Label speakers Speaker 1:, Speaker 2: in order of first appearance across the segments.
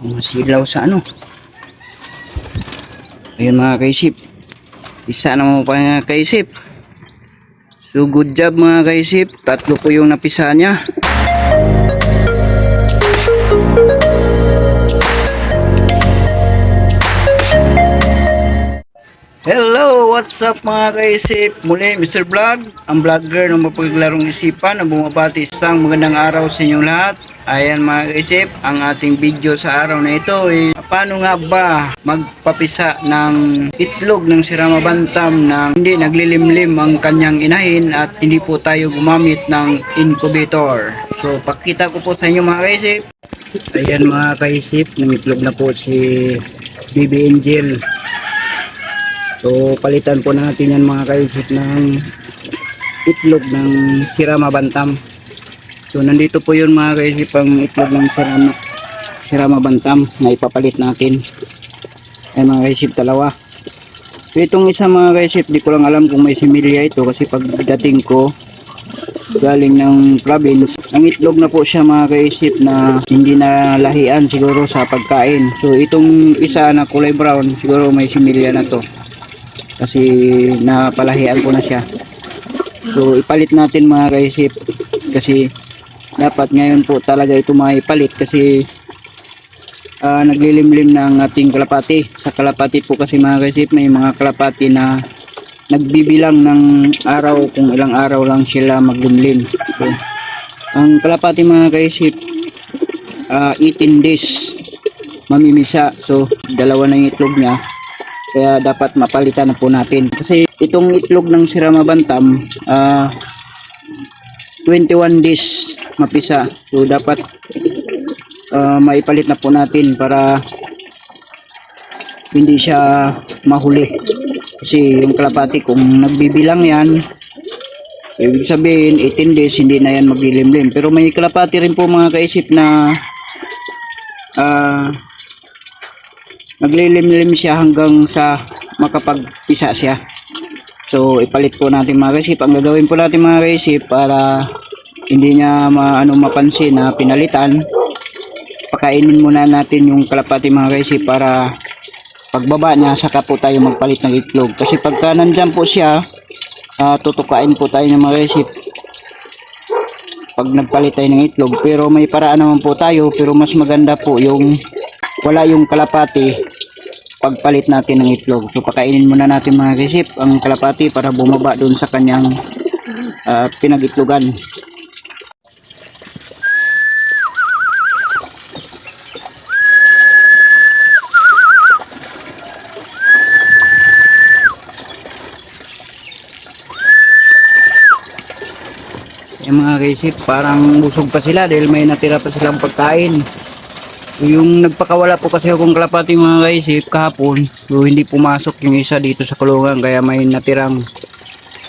Speaker 1: Masilaw sa ano. Ayun mga kaisip. Isa na mo pa mga kaisip. So good job mga kaisip. 3 po yung napisa niya. Hello, what's up mga kaisip? Muli, Mr. Vlog, ang vlogger ng mapaglarong isipan na bumabati isang magandang araw sa inyong lahat. Ayan mga kaisip, ang ating video sa araw na ito ay paano nga ba magpapisa ng itlog ng sirama bantam na hindi naglilimlim ang kanyang inahin at hindi po tayo gumamit ng incubator. So, pakita ko po sa inyo mga kaisip. Ayan mga kaisip, namitlog na po si Baby Angel. So palitan po natin yan mga kaisip ng itlog ng sirama bantam. So nandito po yun mga kaisip ang itlog ng sirama bantam na ipapalit natin. Ay mga kaisip, dalawa. So itong isa mga kaisip, di ko lang alam kung may similya ito kasi pagdating ko galing ng province, ang itlog na po siya mga kaisip na hindi na lahian siguro sa pagkain. So itong isa na kulay brown siguro may similya na to kasi napalahian ko na siya. So ipalit natin mga kaisip kasi dapat ngayon po talaga ito maipalit kasi naglilimlim ng ating kalapati. Sa kalapati po kasi mga kaisip, may mga kalapati na nagbibilang ng araw kung ilang araw lang sila maglimlim. So, ang kalapati mga kaisip 18 days mamimisa. So dalawa na yung itlog niya. Kaya dapat mapalitan na po natin. Kasi itong itlog ng sirama bantam 21 days mapisa. So dapat maipalit na po natin para hindi siya mahuli. Kasi yung kalapati kung nagbibilang yan, ibig sabihin 18 days hindi na yan maglilimlim. Pero may kalapati rin po mga kaisip na naglilimlim siya hanggang sa makapagpisa siya. So ipalit po natin mga kaisip. Ang gagawin po natin mga kaisip para hindi niya mapansin na pinalitan, pakainin muna natin yung kalapati mga kaisip para pagbaba niya saka po tayo magpalit ng itlog. Kasi pagka nandyan po siya, tutukain po tayo ng mga kaisip pag nagpalit tayo ng itlog. Pero may paraan naman po tayo, pero mas maganda po yung wala yung kalapati pagpalit natin ng itlog. So pakainin muna natin mga kaisip ang kalapati para bumaba doon sa kanyang pinag-itlogan. Yung mga kaisip parang busog pa sila dahil may natira pa silang pagkain. Yung nagpakawala po kasi akong kalapati mga kaisip kahapon, so hindi pumasok yung isa dito sa kulungan kaya may natirang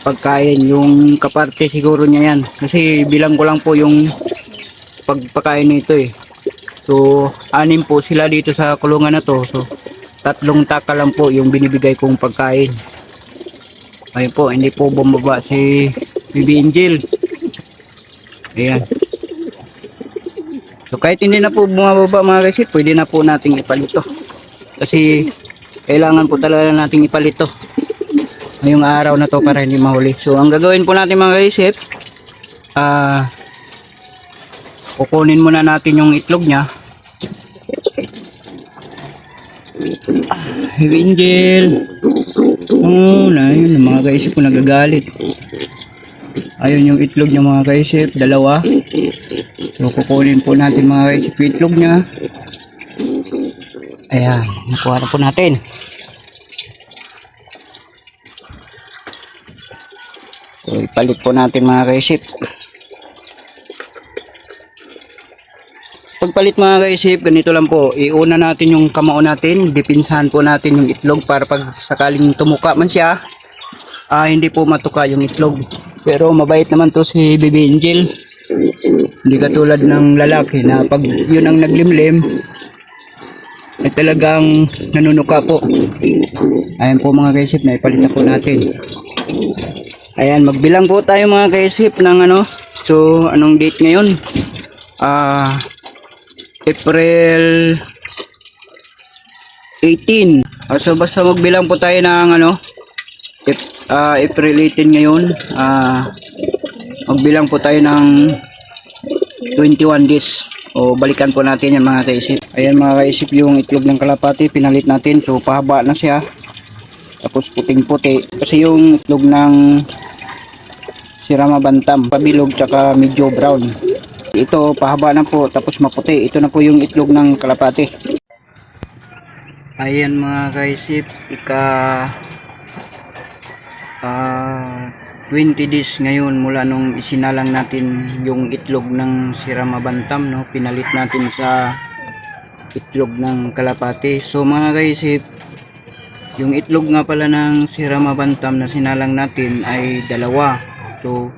Speaker 1: pagkain. Yung kaparte siguro niya yan kasi bilang ko lang po yung pagpakain nito eh. So 6 po sila dito sa kulungan na to, so 3 taka lang po yung binibigay kong pagkain. Ayun po, hindi po bumaba si Baby Angel. Ayan. So kahit hindi na po bumababa mga kaisip, pwede na po nating ipalit ito. Kasi kailangan po talaga nating ipalit ito ngayong araw na to para hindi mahuli. So ang gagawin po natin mga kaisip, kukunin muna natin yung itlog niya. Angel. Oh, na yun mga kaisip ko nagagalit. Ayun yung itlog niya mga kaisip, dalawa. So kukunin po natin mga kaisip yung itlog niya. Ayan, nakuha na po natin. So ipalit po natin mga kaisip. Pagpalit mga kaisip, ganito lang po. Iuna natin yung kamao natin, dipinsahan po natin yung itlog para pag sakaling tumuka man siya, hindi po matuka yung itlog. Pero mabait naman to si Baby Angel. Hindi katulad ng lalaki na pag yun ang naglimlim ay talagang nanunuka po. Ayan po mga kaisip, na ipalit na po natin. Ayan, magbilang po tayo mga kaisip ng So, anong date ngayon? April 18. So, basta magbilang po tayo ng April 18 ngayon. Magbilang po tayo ng 21 days. O, balikan po natin yan mga kaisip. Ayan mga kaisip, yung itlog ng kalapati, pinalit natin. So, pahaba na siya. Tapos puting-puti. Kasi yung itlog ng Sirama Bantam, pabilog tsaka medyo brown. Ito, pahaba na po, tapos maputi. Ito na po yung itlog ng kalapati. Ayan mga kaisip, 20 days ngayon mula nung isinalang natin yung itlog ng Sirama Bantam, no? Pinalit natin sa itlog ng kalapati. So mga kaisip, yung itlog nga pala ng Sirama Bantam na sinalang natin ay dalawa. So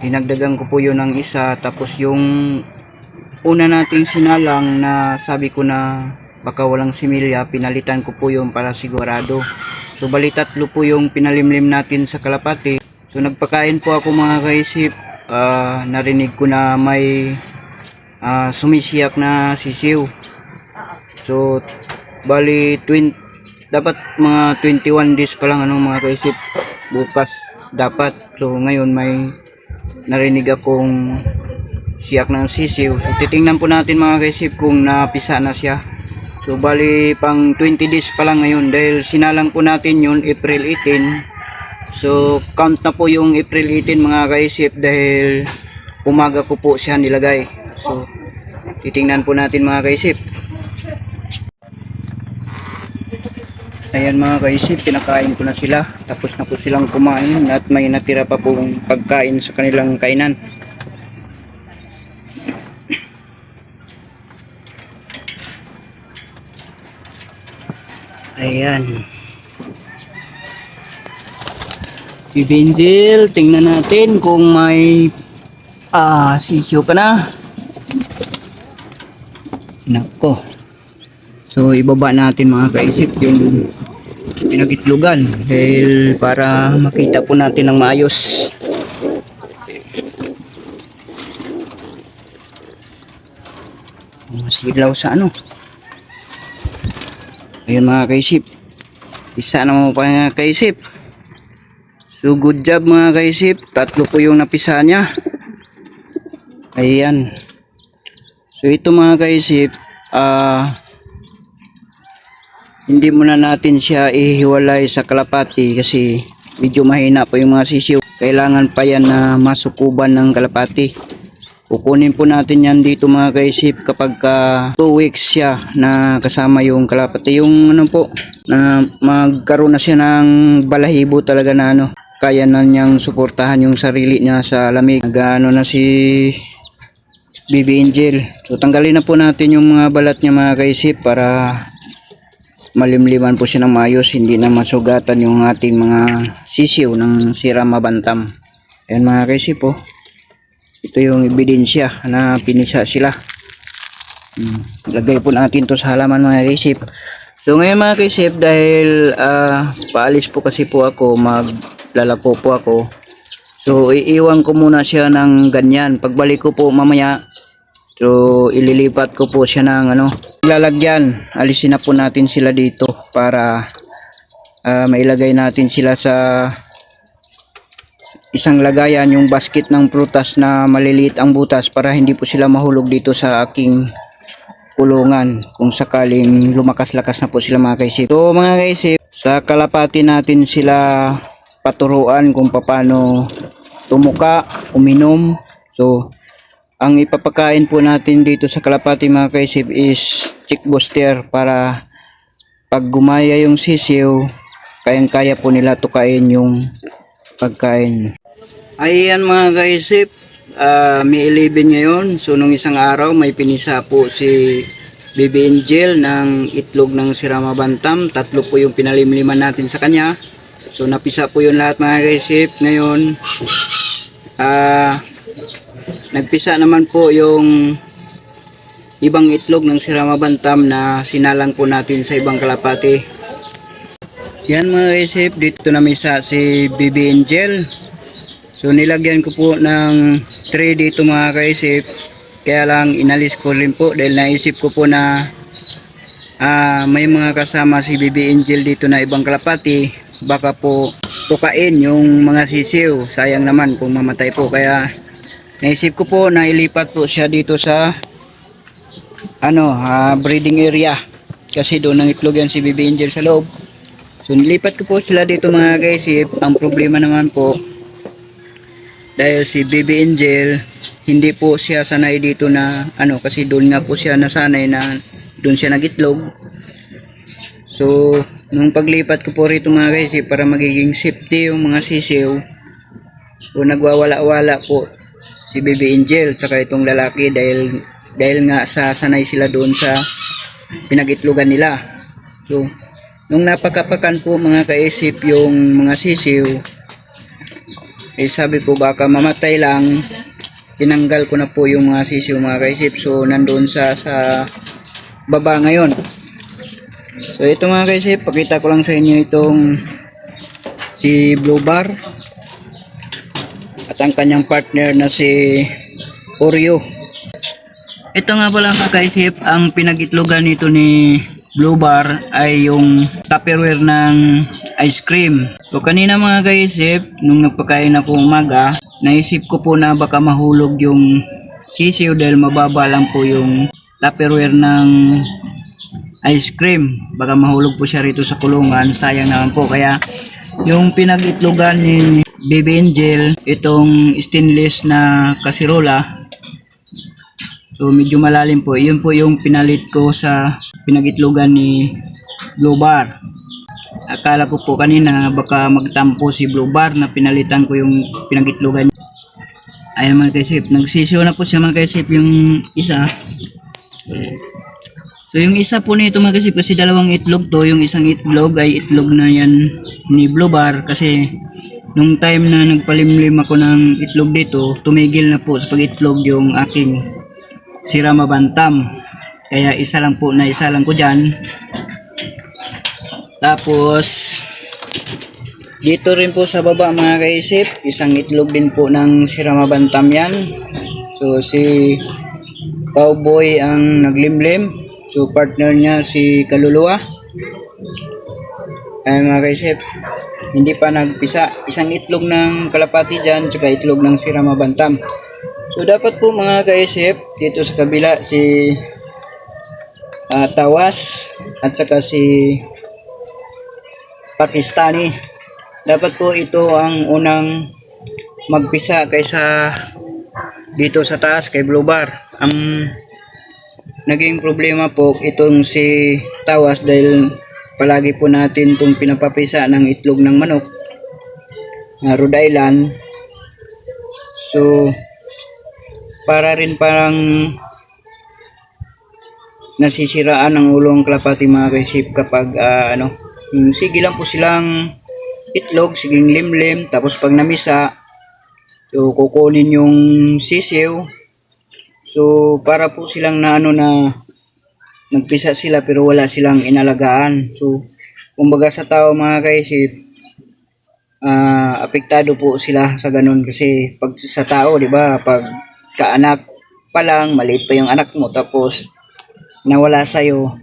Speaker 1: dinagdagan ko po yun ng isa, tapos yung una nating sinalang na sabi ko na baka walang similya, pinalitan ko po yun para sigurado. So bali tatlo po yung pinalimlim natin sa kalapati. So nagpakain po ako mga kaisip, narinig ko na may sumisiyak na sisiw. So bali dapat mga 21 days pa lang mga kaisip, bukas dapat. So ngayon may narinig akong siyak ng sisiw. So titingnan po natin mga kaisip kung napisa na siya. So bali pang 20 days pa lang ngayon dahil sinalang po natin yun April 18. So count na po yung April 18 mga kaisip dahil umaga ko po siya nilagay. So titingnan po natin mga kaisip. Ayan mga kaisip, pinakain ko na sila. Tapos na po silang kumain at may natira pa pong pagkain sa kanilang kainan. Ayan. Bibinjil, tingnan natin kung may sisiyo ka na. Nako. So ibaba natin mga kaisip yung pinagitlugan dahil para makita po natin ng maayos. Masilaw sa Ayun mga kaisip. Isa na mo pa mga kaisip. So good job mga kaisip. Tatlo po yung napisa niya. Ayan. So ito mga kaisip, hindi muna natin siya ihiwalay sa kalapati kasi medyo mahina po yung mga sisiw. Kailangan pa yan na masukuban ng kalapati. Kukunin po natin yan dito mga kaisip kapag 2 weeks siya na kasama yung kalapati. Yung na magkaroon na siya ng balahibo talaga na kaya na niyang suportahan yung sarili niya sa lamig. Nagano na si Baby Angel. So tanggalin na po natin yung mga balat niya mga kaisip para malimliman po siya ng maayos, hindi na masugatan yung ating mga sisiw ng Sirama Bantam. Ayan mga kaisip po. Ito yung ebidensya na pinisa sila. Lagay po natin to sa halaman mga kaisip. So ngayon mga kaisip, dahil paalis po kasi po ako, maglalako po ako. So iiwan ko muna siya ng ganyan. Pagbalik ko po mamaya, so ililipat ko po siya ng lalagyan. Alisin na po natin sila dito para mailagay natin sila sa isang lagayan, yung basket ng prutas na maliliit ang butas para hindi po sila mahulog dito sa aking kulungan kung sakaling lumakas-lakas na po sila mga kaisip. So mga kaisip, sa kalapati natin sila paturuan kung paano tumuka, uminom. So ang ipapakain po natin dito sa kalapati mga kaisip is chick booster para pag gumaya yung sisiw, kayang-kaya po nila tukain yung pagkain. Ayan mga kaisip, May 11 ngayon. So nung isang araw may pinisa po si Baby Angel ng itlog ng Sirama Bantam. 3 po yung pinalimliman natin sa kanya. So napisa po yun lahat mga kaisip. Ngayon nagpisa naman po yung ibang itlog ng Sirama Bantam na sinalang po natin sa ibang kalapati. Yan mga kaisip, dito na misa si Baby Angel. So nilagyan ko po ng tray dito mga kaisip. Kaya lang inalis ko rin po dahil naisip ko po na may mga kasama si Baby Angel dito na ibang kalapati. Baka po tukain yung mga sisiw. Sayang naman kung mamatay po. Kaya naisip ko po na ilipat po siya dito sa breeding area. Kasi doon ang itlog yan si Baby Angel sa loob. So nilipat ko po sila dito mga kaisip. Ang problema naman po, dahil si Baby Angel hindi po siya sanay dito na kasi doon nga po siya nasanay na doon siya nagitlog. So nung paglipat ko po rito mga kaisip para magiging safety yung mga sisiw, so nagwawala-wala po si Baby Angel tsaka itong lalaki dahil nga sanay sila doon sa pinagitlogan nila. So nung napakapakan po mga kaisip yung mga sisiw, sabi ko baka mamatay lang, tinanggal ko na po yung mga sisiw mga kaisip. So nandoon sa baba ngayon. So ito mga kaisip, pakita ko lang sa inyo itong si Blue Bar at ang kanyang partner na si Oreo. Ito nga pala mga kaisip, ang pinagitlogan nito ni Blue Bar ay yung Tupperware ng ice cream. So kanina mga kaisip, nung nagpakain ako umaga, naisip ko po na baka mahulog yung sisiw dahil mababa lang po yung Tupperware ng ice cream. Baka mahulog po siya rito sa kulungan. Sayang naman po. Kaya yung pinagitlogan ni Baby Angel, itong stainless na kasirola, so medyo malalim po. Yun po yung pinalit ko sa pinagitlogan ni Blue Bar. Akala ko po kanina baka magtampo si Blue Bar na pinalitan ko yung pinagitlogan. Ayan mga kaisip, nagsisiyo na po siya mga kaisip yung isa. So yung isa po nito mga kaisip, kasi dalawang itlog to. Yung isang itlog ay itlog na yan ni Blue Bar. Kasi nung time na nagpalimlim ako ng itlog dito, tumigil na po sa pag-itlog yung aking Sirama Bantam. Kaya isa lang ko dyan. Tapos dito rin po sa baba mga kaisip, isang itlog din po ng Sirama Bantam yan. So si Cowboy ang naglimlim. So partner niya si Kaluluwa. Ayan mga kaisip, hindi pa nagpisa. Isang itlog ng kalapati dyan, tsaka itlog ng Sirama Bantam. So dapat po mga kaisip, dito sa kabila si Tawas at saka si Pakistani. Dapat po ito ang unang magpisa kaysa dito sa taas kay Blue Bar. Ang naging problema po itong si Tawas dahil palagi po natin itong pinapapisa ng itlog ng manok na Rhode Island. So para rin parang nasisiraan ang ulo ang kalapati mga kaisip kapag sige lang po silang itlog, siging limlim, tapos pag namisa, so kukunin yung sisiw. So para po silang na nagpisa sila pero wala silang inalagaan. So kumbaga sa tao mga kaisip, apektado po sila sa ganun kasi pag sa tao, di ba, pag kaanak pa lang, maliit pa yung anak mo tapos nawala sa'yo,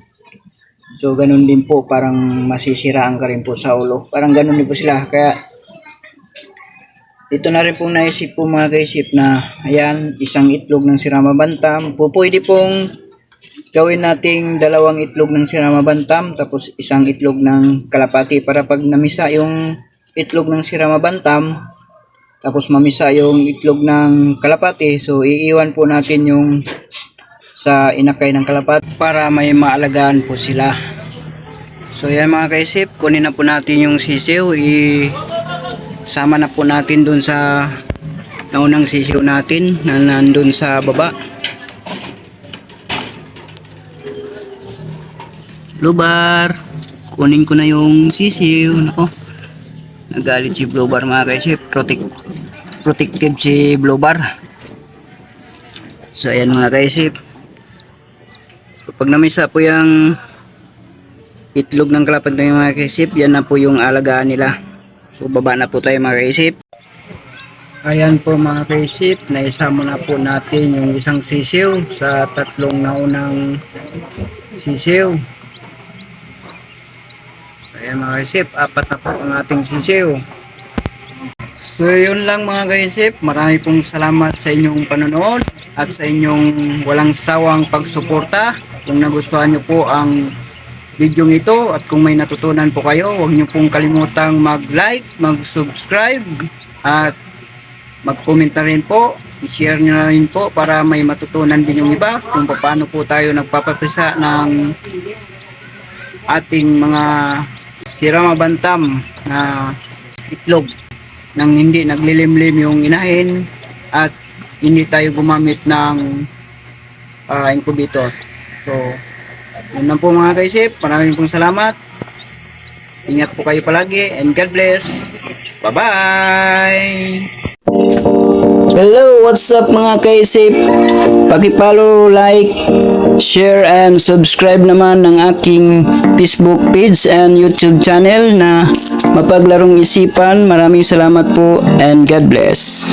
Speaker 1: so ganun din po, parang masisiraan ka rin po sa ulo, parang ganun din po sila. Kaya dito na rin pong naisip po mga kaisip na ayan, isang itlog ng Sirama Bantam po, pwede pong gawin nating dalawang itlog ng Sirama Bantam tapos isang itlog ng kalapati para pag namisa yung itlog ng Sirama Bantam tapos mamisa yung itlog ng kalapati, so iiwan po natin yung sa inakay ng kalapati para may maalagaan po sila. So yan mga kaisip, kunin na po natin yung sisiw, sama na po natin dun sa naunang sisiw natin na nandun sa baba. Blue Bar, kunin ko na yung sisiw. Nako, nagalit si Blue Bar mga kaisip, protective si Blue Bar. So ayan mga kaisip, so, pag namisa po yung itlog ng kalapati ng mga kaisip, yan na po yung alagaan nila. So baba na po tayo mga kaisip. Ayan po mga kaisip, naisama na po natin yung isang sisiw sa tatlong naunang sisiw. Ayan mga kaisip, apat na po ang ating sisiw. So yun lang mga kaisip, marami pong salamat sa inyong panonood at sa inyong walang sawang pagsuporta. Kung nagustuhan nyo po ang video ito at kung may natutunan po kayo, huwag nyo pong kalimutang mag-like, mag-subscribe at mag-comment na rin po, i-share nyo na rin po para may matutunan din yung iba kung paano po tayo nagpapapisa ng ating mga siramabantam na itlog nang hindi naglilimlim yung inahin at hindi tayo gumamit ng incubator. So, yun lang po mga kaisip, maraming pong salamat. Ingat po kayo palagi and God bless. Bye-bye! Hello, what's up mga kaisip? Paki-follow, like, share, and subscribe naman ng aking Facebook page and YouTube channel na Mapaglarong Isipan. Maraming salamat po and God bless.